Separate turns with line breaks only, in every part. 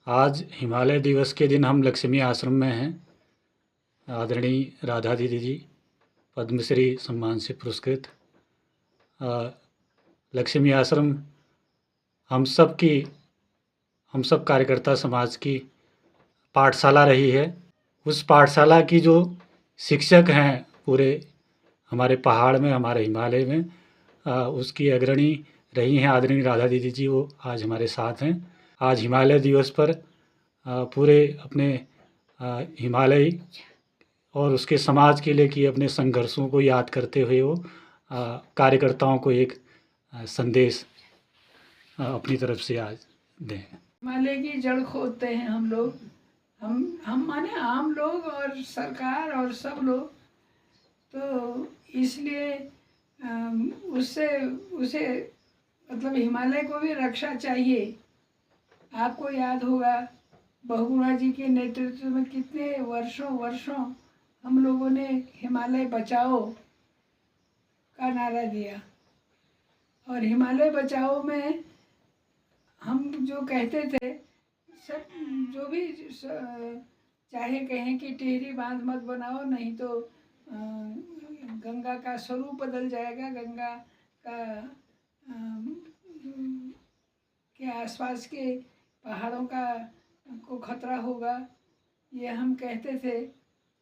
आज हिमालय दिवस के दिन हम लक्ष्मी आश्रम में हैं। आदरणीय राधा दीदी जी पद्मश्री सम्मान से पुरस्कृत। लक्ष्मी आश्रम हम सब कार्यकर्ता समाज की पाठशाला रही है। उस पाठशाला की जो शिक्षक हैं पूरे हमारे पहाड़ में, हमारे हिमालय में, उसकी अग्रणी रही हैं आदरणीय राधा दीदी जी। वो आज हमारे साथ हैं। आज हिमालय दिवस पर पूरे अपने हिमालय और उसके समाज के लिए किए अपने संघर्षों को याद करते हुए वो कार्यकर्ताओं को एक संदेश अपनी तरफ से आज दें।
हिमालय की जड़ खोदते हैं हम लोग। हम माने आम लोग और सरकार और सब लोग। तो इसलिए उसे मतलब हिमालय को भी रक्षा चाहिए। आपको याद होगा बहुगुणा जी के नेतृत्व में कितने वर्षों हम लोगों ने हिमालय बचाओ का नारा दिया। और हिमालय बचाओ में हम जो कहते थे सब, जो भी चाहे कहें कि टिहरी बांध मत बनाओ, नहीं तो गंगा का स्वरूप बदल जाएगा, गंगा का के आसपास के पहाड़ों को खतरा होगा, ये हम कहते थे।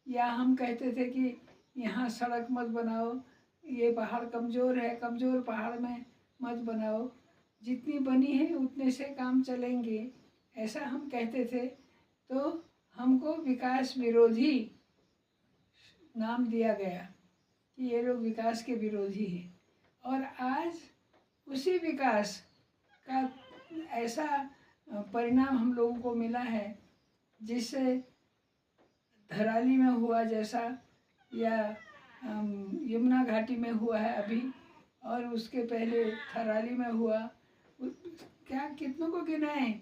या हम कहते थे कि यहाँ सड़क मत बनाओ, ये पहाड़ कमज़ोर है, कमज़ोर पहाड़ में मत बनाओ, जितनी बनी है उतने से काम चलेंगे, ऐसा हम कहते थे। तो हमको विकास विरोधी नाम दिया गया कि ये लोग विकास के विरोधी हैं। और आज उसी विकास का ऐसा परिणाम हम लोगों को मिला है, जिससे धराली में हुआ जैसा, या यमुना घाटी में हुआ है अभी, और उसके पहले थराली में हुआ। क्या कितनों को गिनाएं,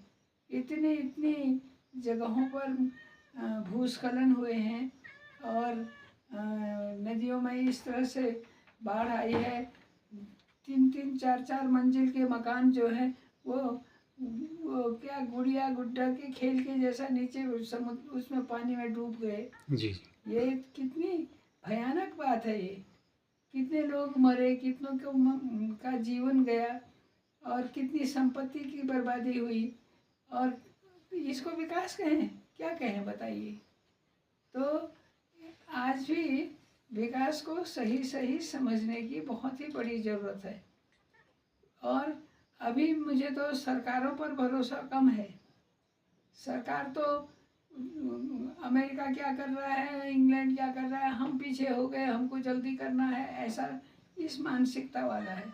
इतनी जगहों पर भूस्खलन हुए हैं। और नदियों में इस तरह से बाढ़ आई है, 3-3, 4-4 मंजिल के मकान जो है वो क्या गुड़िया गुड्डा के खेल के जैसा नीचे समुद्र उसमें पानी में डूब गए
जी।
ये कितनी भयानक बात है। ये कितने लोग मरे, कितनों का जीवन गया, और कितनी संपत्ति की बर्बादी हुई। और इसको विकास कहें, क्या कहें बताइए। तो आज भी विकास को सही समझने की बहुत ही बड़ी ज़रूरत है। और अभी मुझे तो सरकारों पर भरोसा कम है। सरकार तो अमेरिका क्या कर रहा है, इंग्लैंड क्या कर रहा है, हम पीछे हो गए, हमको जल्दी करना है, ऐसा इस मानसिकता वाला है।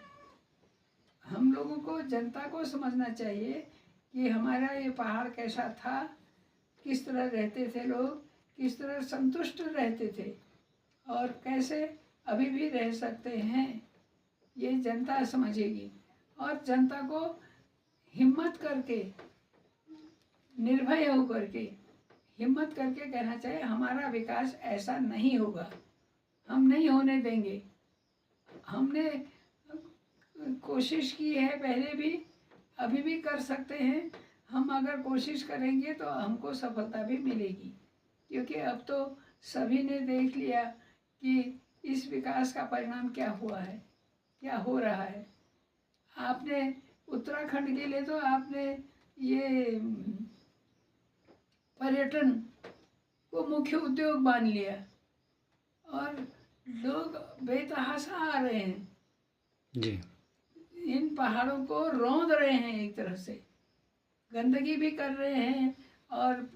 हम लोगों को, जनता को समझना चाहिए कि हमारा ये पहाड़ कैसा था, किस तरह रहते थे लोग, किस तरह संतुष्ट रहते थे, और कैसे अभी भी रह सकते हैं, ये जनता समझेगी। और जनता को हिम्मत करके, निर्भय होकर के, हिम्मत करके कहना चाहिए हमारा विकास ऐसा नहीं होगा, हम नहीं होने देंगे। हमने कोशिश की है पहले भी, अभी भी कर सकते हैं। हम अगर कोशिश करेंगे तो हमको सफलता भी मिलेगी, क्योंकि अब तो सभी ने देख लिया कि इस विकास का परिणाम क्या हुआ है, क्या हो रहा है। आपने उत्तराखंड के लिए तो आपने ये पर्यटन को मुख्य उद्योग मान लिया, और लोग बेतहाशा आ रहे हैं
जी।
इन पहाड़ों को रौंद रहे हैं, एक तरह से गंदगी भी कर रहे हैं, और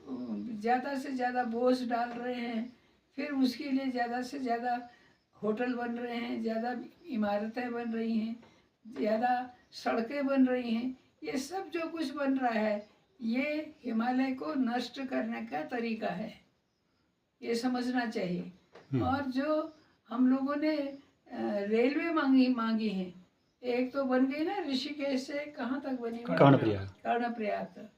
ज़्यादा से ज़्यादा बोझ डाल रहे हैं। फिर उसके लिए ज़्यादा से ज़्यादा होटल बन रहे हैं, ज़्यादा इमारतें बन रही हैं, ज़्यादा सड़कें बन रही हैं। ये सब जो कुछ बन रहा है, ये हिमालय को नष्ट करने का तरीका है, ये समझना चाहिए। और जो हम लोगों ने रेलवे मांगी है, एक तो बन गई ना ऋषिकेश से कहाँ तक बनी, कर्णप्रयाग तक।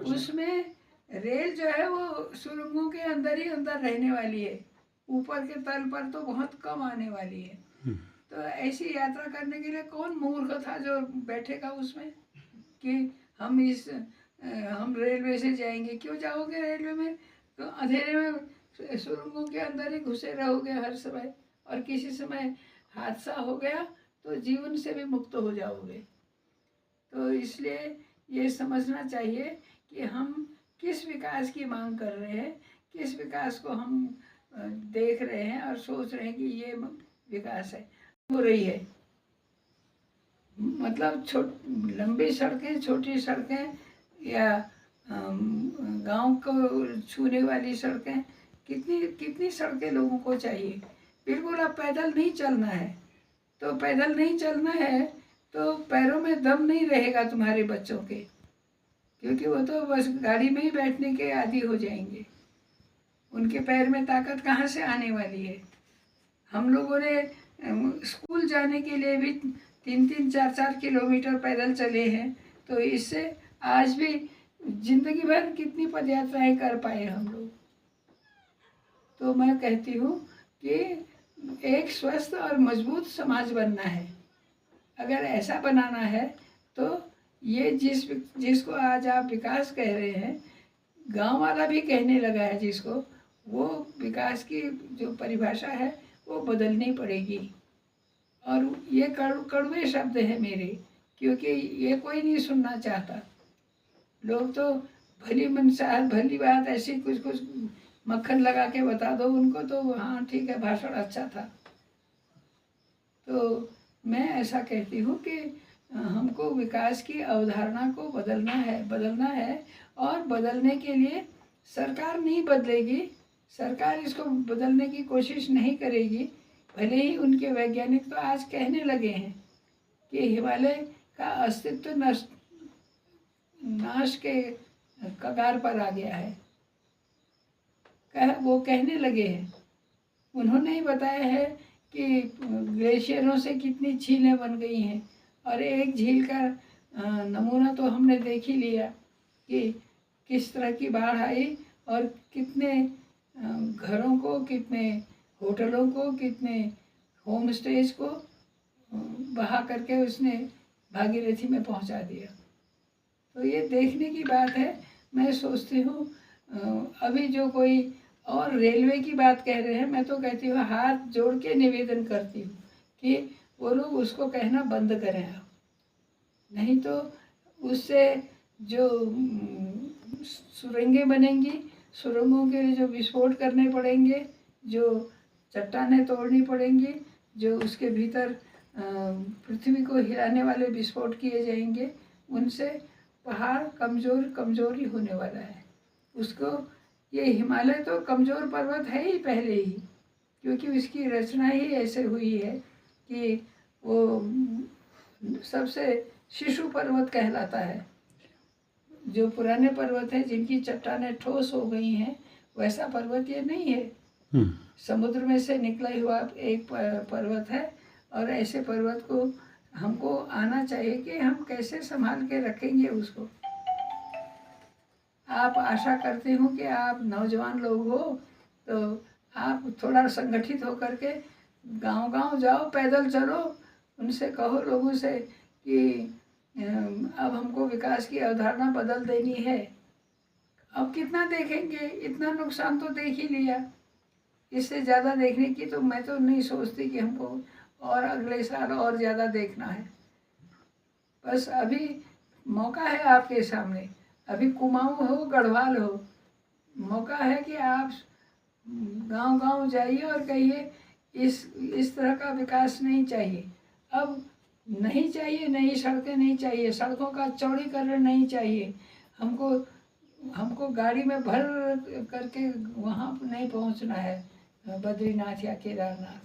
उसमें रेल जो है वो सुरंगों के अंदर ही अंदर रहने वाली है, ऊपर के तल पर तो बहुत कम आने वाली है। तो ऐसी यात्रा करने के लिए कौन मूर्ख था जो बैठेगा उसमें, कि हम इस हम रेलवे से जाएंगे। क्यों जाओगे रेलवे में? तो अंधेरे में सुरंगों के अंदर ही घुसे रहोगे हर समय, और किसी समय हादसा हो गया तो जीवन से भी मुक्त हो जाओगे। तो इसलिए ये समझना चाहिए कि हम किस विकास की मांग कर रहे हैं, किस विकास को हम देख रहे हैं और सोच रहे हैं कि ये विकास है, हो रही है। मतलब लंबी सड़कें, छोटी सड़कें, या गांव को छूने वाली सड़कें, कितनी सड़कें लोगों को चाहिए। बिल्कुल अब पैदल नहीं चलना है, तो पैदल नहीं चलना है तो पैरों में दम नहीं रहेगा तुम्हारे बच्चों के, क्योंकि वो तो बस गाड़ी में ही बैठने के आदी हो जाएंगे। उनके पैर में ताकत कहाँ से आने वाली है? हम लोगों ने स्कूल जाने के लिए भी 3-3, 4-4 किलोमीटर पैदल चले हैं, तो इससे आज भी जिंदगी भर कितनी पदयात्राएं कर पाए हम लोग। तो मैं कहती हूँ कि एक स्वस्थ और मजबूत समाज बनना है। अगर ऐसा बनाना है तो ये जिसको आज आप विकास कह रहे हैं, गांव वाला भी कहने लगा है जिसको, वो विकास की जो परिभाषा है वो बदलनी पड़ेगी। और ये कड़वे शब्द है मेरे, क्योंकि ये कोई नहीं सुनना चाहता। लोग तो भली मनसाहत, भली बात ऐसी कुछ मक्खन लगा के बता दो उनको तो हाँ ठीक है, भाषण अच्छा था। तो मैं ऐसा कहती हूँ कि हमको विकास की अवधारणा को बदलना है और बदलने के लिए सरकार नहीं बदलेगी, सरकार इसको बदलने की कोशिश नहीं करेगी। भले ही उनके वैज्ञानिक तो आज कहने लगे हैं कि हिमालय का अस्तित्व नाश के कगार पर आ गया है, वो कहने लगे हैं। उन्होंने ही बताया है कि ग्लेशियरों से कितनी झीलें बन गई हैं, और एक झील का नमूना तो हमने देख ही लिया कि किस तरह की बाढ़ आई और कितने घरों को, कितने होटलों को, कितने होम स्टेज को बहा करके उसने भागीरथी में पहुंचा दिया। तो ये देखने की बात है। मैं सोचती हूँ अभी जो कोई और रेलवे की बात कह रहे हैं, मैं तो कहती हूँ हाथ जोड़ के निवेदन करती हूँ कि वो लोग उसको कहना बंद करें आप, नहीं तो उससे जो सुरंगें बनेंगी, सुरंगों के लिए जो विस्फोट करने पड़ेंगे, जो चट्टानें तोड़नी पड़ेंगी, जो उसके भीतर पृथ्वी को हिलाने वाले विस्फोट किए जाएंगे, उनसे पहाड़ कमज़ोर ही होने वाला है। उसको ये हिमालय तो कमज़ोर पर्वत है ही पहले ही, क्योंकि उसकी रचना ही ऐसे हुई है कि वो सबसे शिशु पर्वत कहलाता है। जो पुराने पर्वत हैं जिनकी चट्टानें ठोस हो गई हैं, वैसा पर्वत ये नहीं है। समुद्र में से निकला हुआ एक पर्वत है, और ऐसे पर्वत को हमको आना चाहिए कि हम कैसे संभाल के रखेंगे उसको। आप आशा करती हूँ कि आप नौजवान लोग हो तो आप थोड़ा संगठित होकर के गांव-गांव जाओ, पैदल चलो, उनसे कहो लोगों से कि अब हमको विकास की अवधारणा बदल देनी है। अब कितना देखेंगे, इतना नुकसान तो देख ही लिया, इससे ज़्यादा देखने की तो मैं तो नहीं सोचती कि हमको और अगले साल और ज़्यादा देखना है। बस अभी मौका है आपके सामने, अभी कुमाऊँ हो, गढ़वाल हो, मौका है कि आप गांव-गांव जाइए और कहिए इस तरह का विकास नहीं चाहिए। अब नहीं चाहिए, नई सड़कें नहीं चाहिए, सड़कों का चौड़ीकरण नहीं चाहिए, हमको गाड़ी में भर करके वहाँ नहीं पहुँचना है, बद्रीनाथ या केदारनाथ।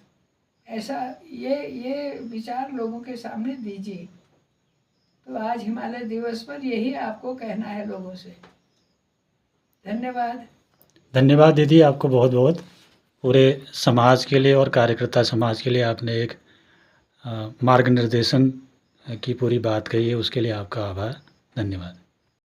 ऐसा ये विचार लोगों के सामने दीजिए। तो आज हिमालय दिवस पर यही आपको कहना है लोगों से। धन्यवाद।
धन्यवाद दीदी, आपको बहुत बहुत। पूरे समाज के लिए और कार्यकर्ता समाज के लिए आपने एक मार्ग निर्देशन की पूरी बात कही है, उसके लिए आपका आभार। धन्यवाद।